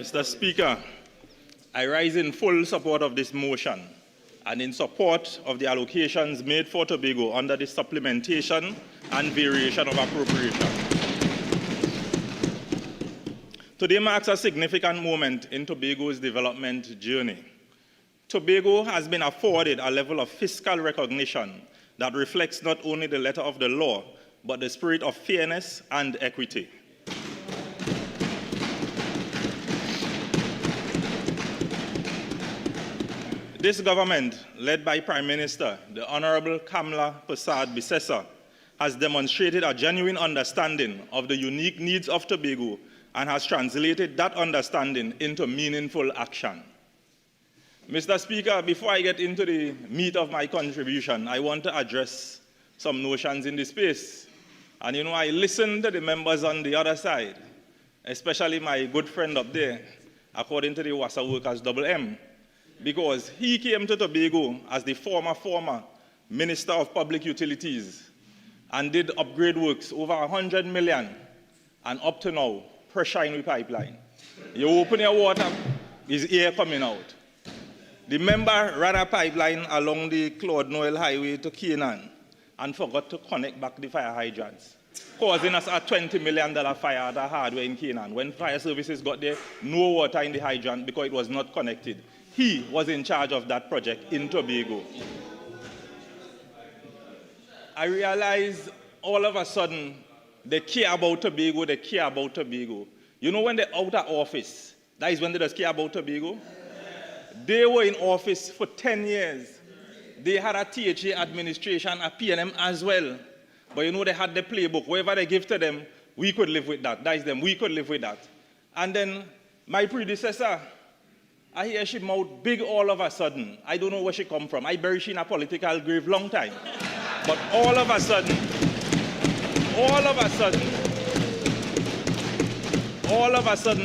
Mr. Speaker, I rise in full support of this motion and in support of the allocations made for Tobago under the supplementation and variation of appropriation. Today marks a significant moment in Tobago's development journey. Tobago has been afforded a level of fiscal recognition that reflects not only the letter of the law, but the spirit of fairness and equity. This government, led by Prime Minister, the Honorable Kamla Persad-Bissessar, has demonstrated a genuine understanding of the unique needs of Tobago and has translated that understanding into meaningful action. Mr. Speaker, before I get into the meat of my contribution, I want to address some notions in the space. And I listened to the members on the other side, especially my good friend up there, according to the Wassa Workers MM, because he came to Tobago as the former Minister of Public Utilities and did upgrade works over 100 million, and up to now, pressure in the pipeline. You open your water, there's air coming out. The member ran a pipeline along the Claude Noel Highway to Canaan and forgot to connect back the fire hydrants, causing us a $20 million fire at a hardware in Canaan. When fire services got there, no water in the hydrant because it was not connected. He was in charge of that project in Tobago. I realized all of a sudden they care about Tobago, they care about Tobago. When they're out of office, that is when they just care about Tobago. They were in office for 10 years. They had a THA administration, a PNM as well. But they had the playbook. Whatever they give to them, we could live with that. That is them, we could live with that. And then my predecessor, I hear she mouth big all of a sudden. I don't know where she come from. I buried she in a political grave long time. But all of a sudden,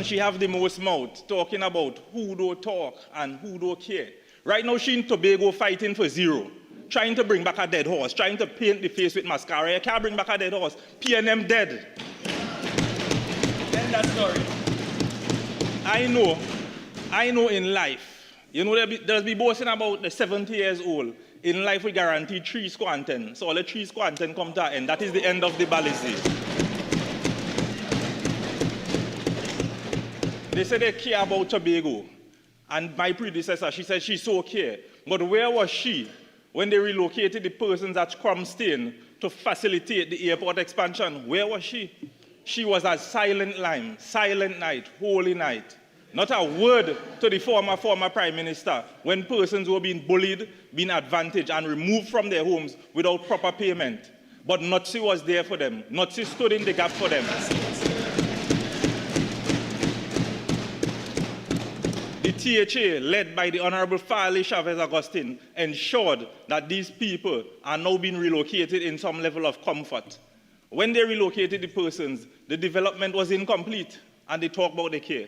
she have the most mouth talking about who don't talk and who don't care. Right now she in Tobago fighting for zero, trying to bring back a dead horse, trying to paint the face with mascara. You can't bring back a dead horse. PNM dead. End that story. I know in life, there's be boasting about the 70 years old. In life, we guarantee 3 squanten. So all the 3 squanten come to an end. That is the end of the ballizy. They say they care about Tobago. And my predecessor, she said she so care. But where was she when they relocated the persons at Crumstain to facilitate the airport expansion? Where was she? She was a silent line, silent night, holy night. Not a word to the former Prime Minister when persons were being bullied, being advantaged, and removed from their homes without proper payment. But NOTSI was there for them. NOTSI stood in the gap for them. The THA, led by the Honorable Farley Chavez Augustine, ensured that these people are now being relocated in some level of comfort. When they relocated the persons, the development was incomplete, and they talk about the care.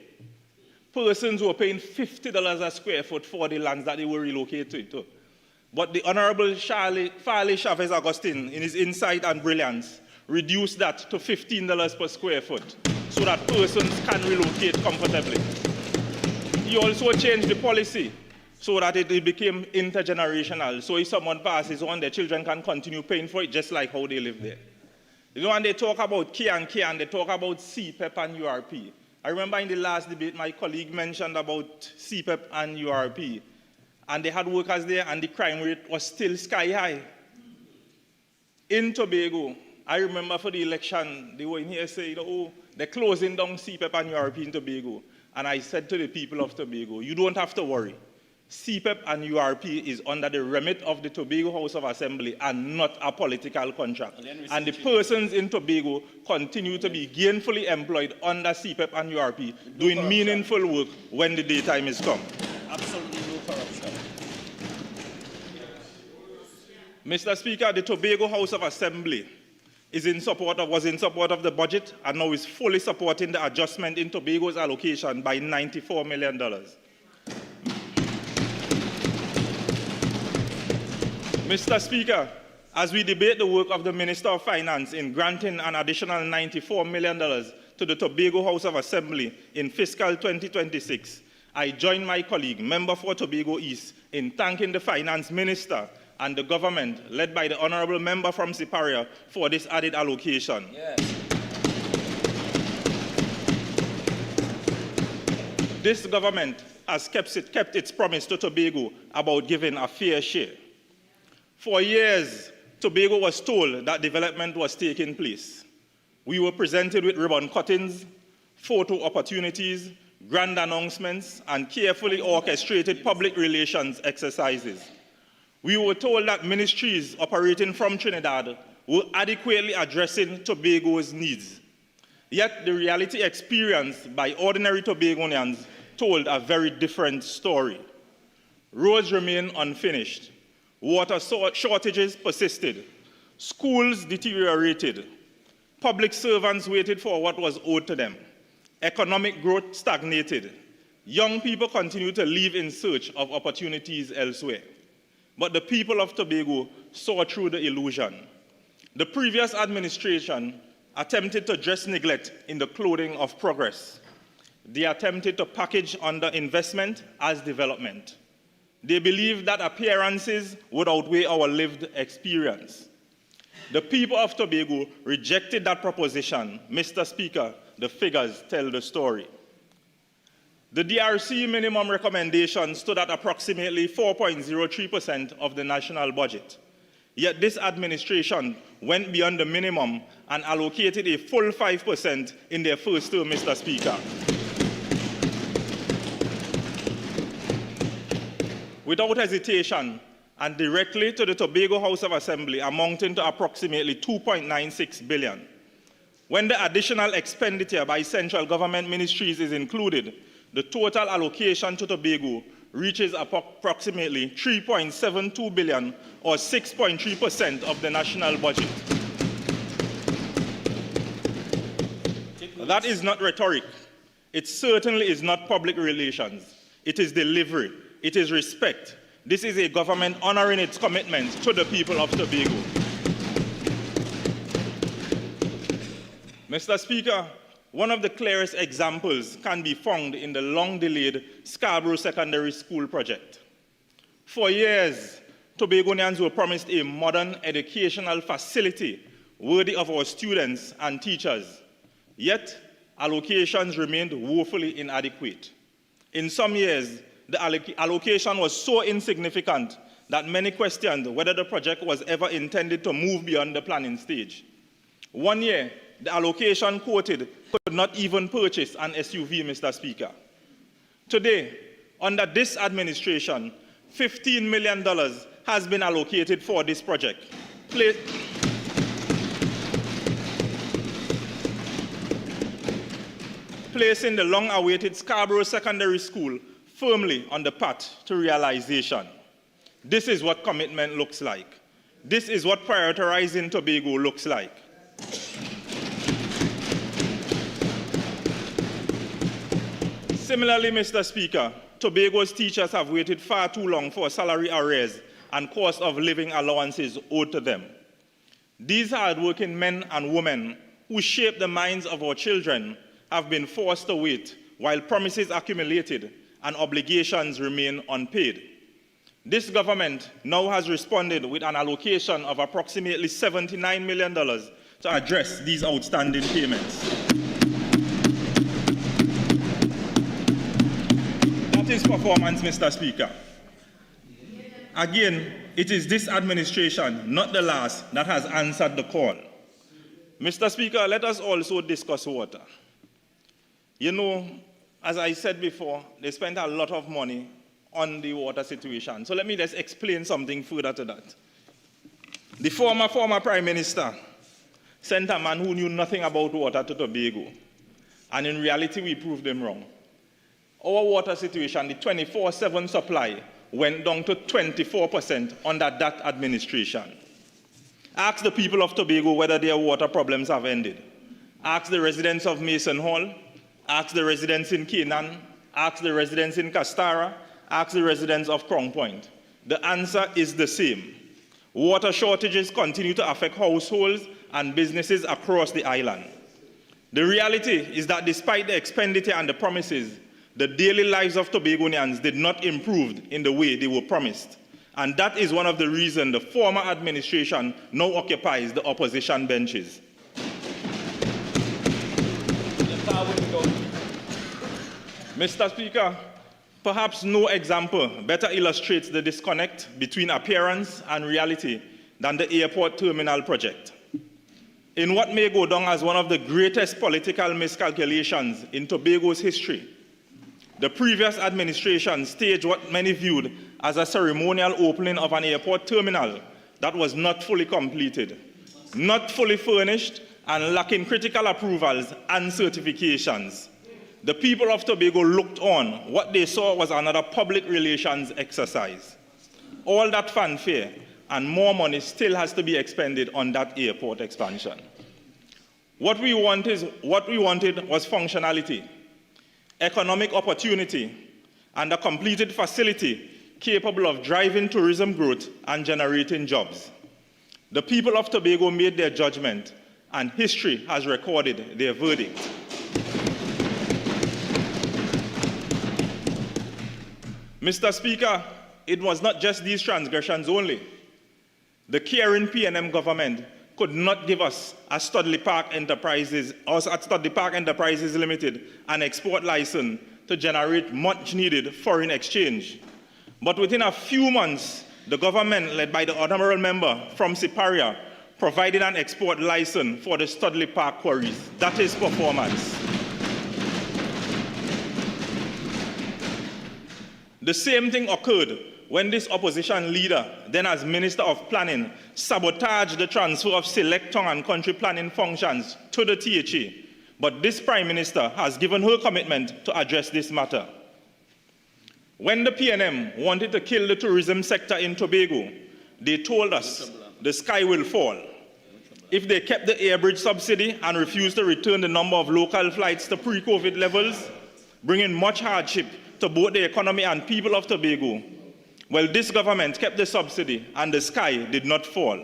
Persons were paying $50 a square foot for the lands that they were relocated to. But the Honorable Farley Chavez Augustine, in his insight and brilliance, reduced that to $15 per square foot so that persons can relocate comfortably. He also changed the policy so that it became intergenerational. So if someone passes on, their children can continue paying for it just like how they live there. And they talk about K and they talk about CPEP and URP. I remember in the last debate, my colleague mentioned about CPEP and URP. And they had workers there, and the crime rate was still sky high. In Tobago, I remember for the election, they were in here saying, oh, they're closing down CPEP and URP in Tobago. And I said to the people of Tobago, you don't have to worry. CPEP and URP is under the remit of the Tobago House of Assembly and not a political contract. And the persons in Tobago continue to be gainfully employed under CPEP and URP, doing meaningful work when the daytime is come. Absolutely no corruption. Mr. Speaker, the Tobago House of Assembly was in support of the budget and now is fully supporting the adjustment in Tobago's allocation by $94 million. Mr. Speaker, as we debate the work of the Minister of Finance in granting an additional $94 million to the Tobago House of Assembly in fiscal 2026, I join my colleague, member for Tobago East, in thanking the Finance Minister and the government, led by the Honourable Member from Siparia, for this added allocation. Yes. This government has kept its promise to Tobago about giving a fair share. For years, Tobago was told that development was taking place. We were presented with ribbon cuttings, photo opportunities, grand announcements, and carefully orchestrated public relations exercises. We were told that ministries operating from Trinidad were adequately addressing Tobago's needs. Yet the reality experienced by ordinary Tobagonians told a very different story. Roads remain unfinished. Water shortages persisted. Schools deteriorated. Public servants waited for what was owed to them. Economic growth stagnated. Young people continued to live in search of opportunities elsewhere. But the people of Tobago saw through the illusion. The previous administration attempted to dress neglect in the clothing of progress. They attempted to package underinvestment as development. They believed that appearances would outweigh our lived experience. The people of Tobago rejected that proposition. Mr. Speaker, the figures tell the story. The DRC minimum recommendation stood at approximately 4.03% of the national budget. Yet this administration went beyond the minimum and allocated a full 5% in their first term, Mr. Speaker. Without hesitation, and directly to the Tobago House of Assembly, amounting to approximately 2.96 billion. When the additional expenditure by central government ministries is included, the total allocation to Tobago reaches approximately 3.72 billion, or 6.3% of the national budget. That is not rhetoric. It certainly is not public relations. It is delivery. It is respect. This is a government honoring its commitment to the people of Tobago. Mr. Speaker, one of the clearest examples can be found in the long-delayed Scarborough Secondary School project. For years, Tobagonians were promised a modern educational facility worthy of our students and teachers. Yet, allocations remained woefully inadequate. In some years, the allocation was so insignificant that many questioned whether the project was ever intended to move beyond the planning stage. One year, the allocation quoted could not even purchase an SUV, Mr. Speaker. Today, under this administration, $15 million has been allocated for this project, placing the long-awaited Scarborough Secondary School firmly on the path to realization. This is what commitment looks like. This is what prioritizing Tobago looks like. Similarly, Mr. Speaker, Tobago's teachers have waited far too long for salary arrears and cost of living allowances owed to them. These hardworking men and women who shape the minds of our children have been forced to wait while promises accumulated and obligations remain unpaid. This government now has responded with an allocation of approximately $79 million to address these outstanding payments. That is performance, Mr. Speaker. Again, it is this administration, not the last, that has answered the call. Mr. Speaker, let us also discuss water. You know, as I said before, they spent a lot of money on the water situation. So let me just explain something further to that. The former Prime Minister sent a man who knew nothing about water to Tobago. And in reality, we proved him wrong. Our water situation, the 24/7 supply, went down to 24% under that administration. Ask the people of Tobago whether their water problems have ended. Ask the residents of Mason Hall, ask the residents in Canaan, ask the residents in Castara, ask the residents of Crown Point. The answer is the same. Water shortages continue to affect households and businesses across the island. The reality is that despite the expenditure and the promises, the daily lives of Tobagonians did not improve in the way they were promised. And that is one of the reasons the former administration now occupies the opposition benches. Mr. Speaker, perhaps no example better illustrates the disconnect between appearance and reality than the airport terminal project. In what may go down as one of the greatest political miscalculations in Tobago's history, the previous administration staged what many viewed as a ceremonial opening of an airport terminal that was not fully completed, not fully furnished, and lacking critical approvals and certifications. The people of Tobago looked on. What they saw was another public relations exercise. All that fanfare and more money still has to be expended on that airport expansion. What we wanted was functionality, economic opportunity, and a completed facility capable of driving tourism growth and generating jobs. The people of Tobago made their judgment, and history has recorded their verdict. Mr. Speaker, it was not just these transgressions only. The caring PNM government could not give us at Studley Park Enterprises Limited an export license to generate much needed foreign exchange. But within a few months, the government, led by the honorable member from Siparia, provided an export license for the Studley Park quarries. That is performance. The same thing occurred when this opposition leader, then as Minister of Planning, sabotaged the transfer of select town and country planning functions to the THA. But this Prime Minister has given her commitment to address this matter. When the PNM wanted to kill the tourism sector in Tobago, they told us the sky will fall. If they kept the air bridge subsidy and refused to return the number of local flights to pre-COVID levels, bringing much hardship to both the economy and people of Tobago, well, this government kept the subsidy and the sky did not fall.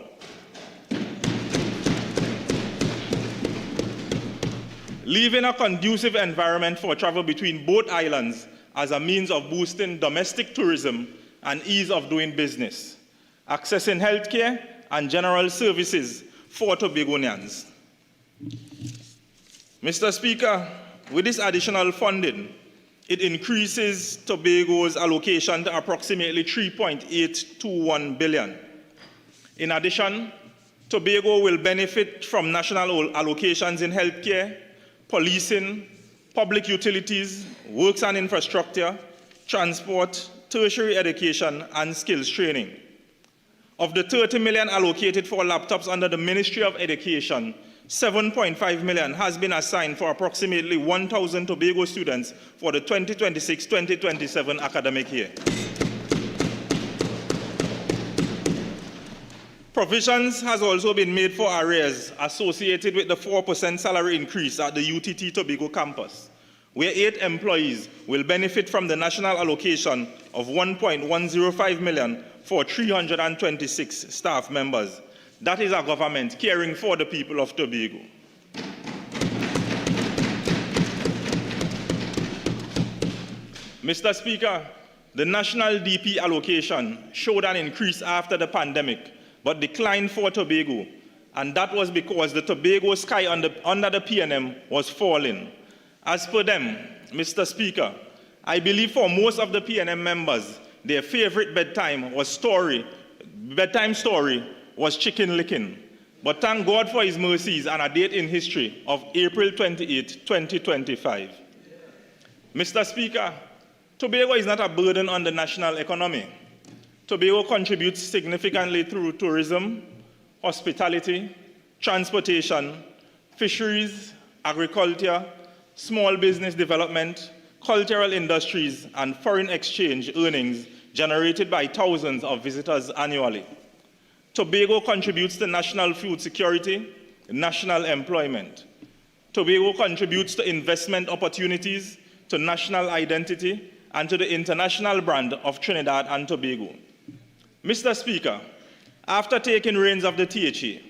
Leaving a conducive environment for travel between both islands as a means of boosting domestic tourism and ease of doing business, accessing healthcare and general services for Tobagonians. Mr. Speaker, with this additional funding, it increases Tobago's allocation to approximately 3.821 billion. In addition, Tobago will benefit from national allocations in healthcare, policing, public utilities, works and infrastructure, transport, tertiary education, and skills training. Of the 30 million allocated for laptops under the Ministry of Education, 7.5 million has been assigned for approximately 1,000 Tobago students for the 2026-2027 academic year. Provisions has also been made for arrears associated with the 4% salary increase at the UTT Tobago campus, where 8 employees will benefit from the national allocation of 1.105 million for 326 staff members. That is our government caring for the people of Tobago. Mr. Speaker, the national DP allocation showed an increase after the pandemic, but declined for Tobago, and that was because the Tobago sky under the PNM was falling. As per them, Mr. Speaker, I believe for most of the PNM members, their favorite bedtime story was chicken licking. But thank God for his mercies and a date in history of April 28, 2025. Mr. Speaker, Tobago is not a burden on the national economy. Tobago contributes significantly through tourism, hospitality, transportation, fisheries, agriculture, small business development, cultural industries, and foreign exchange earnings generated by thousands of visitors annually. Tobago contributes to national food security, national employment. Tobago contributes to investment opportunities, to national identity, and to the international brand of Trinidad and Tobago. Mr. Speaker, after taking reins of the THA,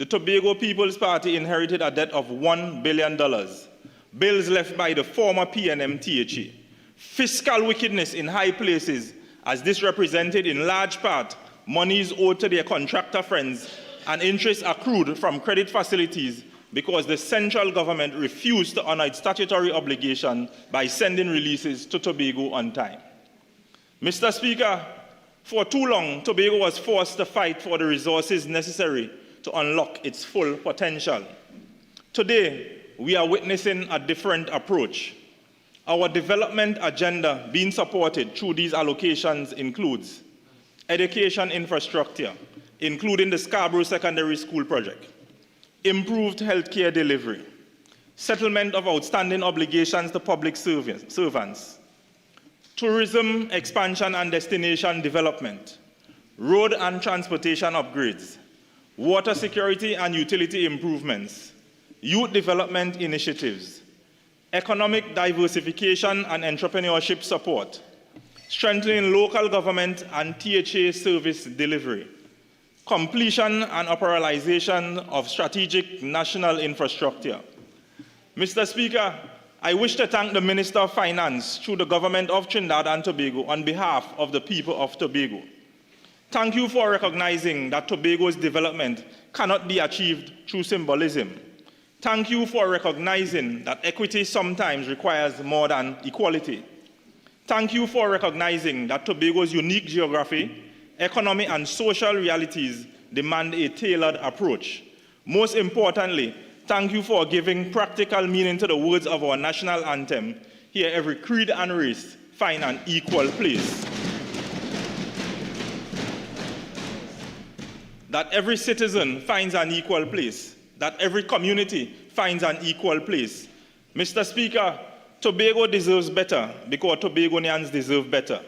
The Tobago People's Party inherited a debt of $1 billion, bills left by the former PNM THA, fiscal wickedness in high places, as this represented in large part monies owed to their contractor friends and interest accrued from credit facilities because the central government refused to honor its statutory obligation by sending releases to Tobago on time. Mr. Speaker, for too long, Tobago was forced to fight for the resources necessary to unlock its full potential. Today, we are witnessing a different approach. Our development agenda being supported through these allocations includes education infrastructure, including the Scarborough Secondary School project, improved healthcare delivery, settlement of outstanding obligations to public servants, tourism expansion and destination development, road and transportation upgrades, water security and utility improvements, youth development initiatives, economic diversification and entrepreneurship support, strengthening local government and THA service delivery, completion and operationalization of strategic national infrastructure. Mr. Speaker, I wish to thank the Minister of Finance through the Government of Trinidad and Tobago on behalf of the people of Tobago. Thank you for recognizing that Tobago's development cannot be achieved through symbolism. Thank you for recognizing that equity sometimes requires more than equality. Thank you for recognizing that Tobago's unique geography, economic and social realities demand a tailored approach. Most importantly, thank you for giving practical meaning to the words of our national anthem. Here, every creed and race find an equal place. That every citizen finds an equal place. That every community finds an equal place. Mr. Speaker, Tobago deserves better because Tobagonians deserve better.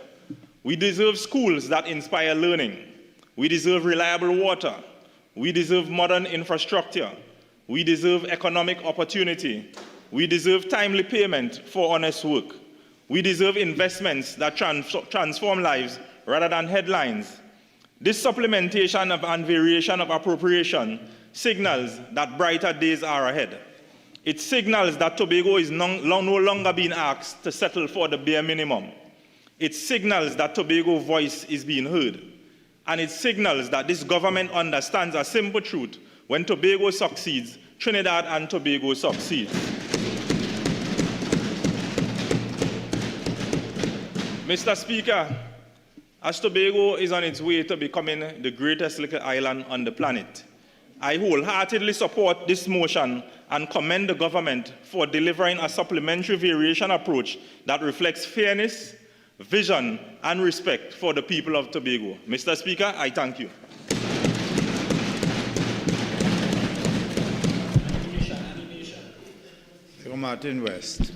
We deserve schools that inspire learning. We deserve reliable water. We deserve modern infrastructure. We deserve economic opportunity. We deserve timely payment for honest work. We deserve investments that transform lives rather than headlines. This supplementation and variation of appropriation signals that brighter days are ahead. It signals that Tobago is no longer being asked to settle for the bare minimum. It signals that Tobago's voice is being heard. And it signals that this government understands a simple truth: when Tobago succeeds, Trinidad and Tobago succeeds. Mr. Speaker, as Tobago is on its way to becoming the greatest little island on the planet, I wholeheartedly support this motion and commend the government for delivering a supplementary variation approach that reflects fairness, vision, and respect for the people of Tobago. Mr. Speaker, I thank you. Martin West.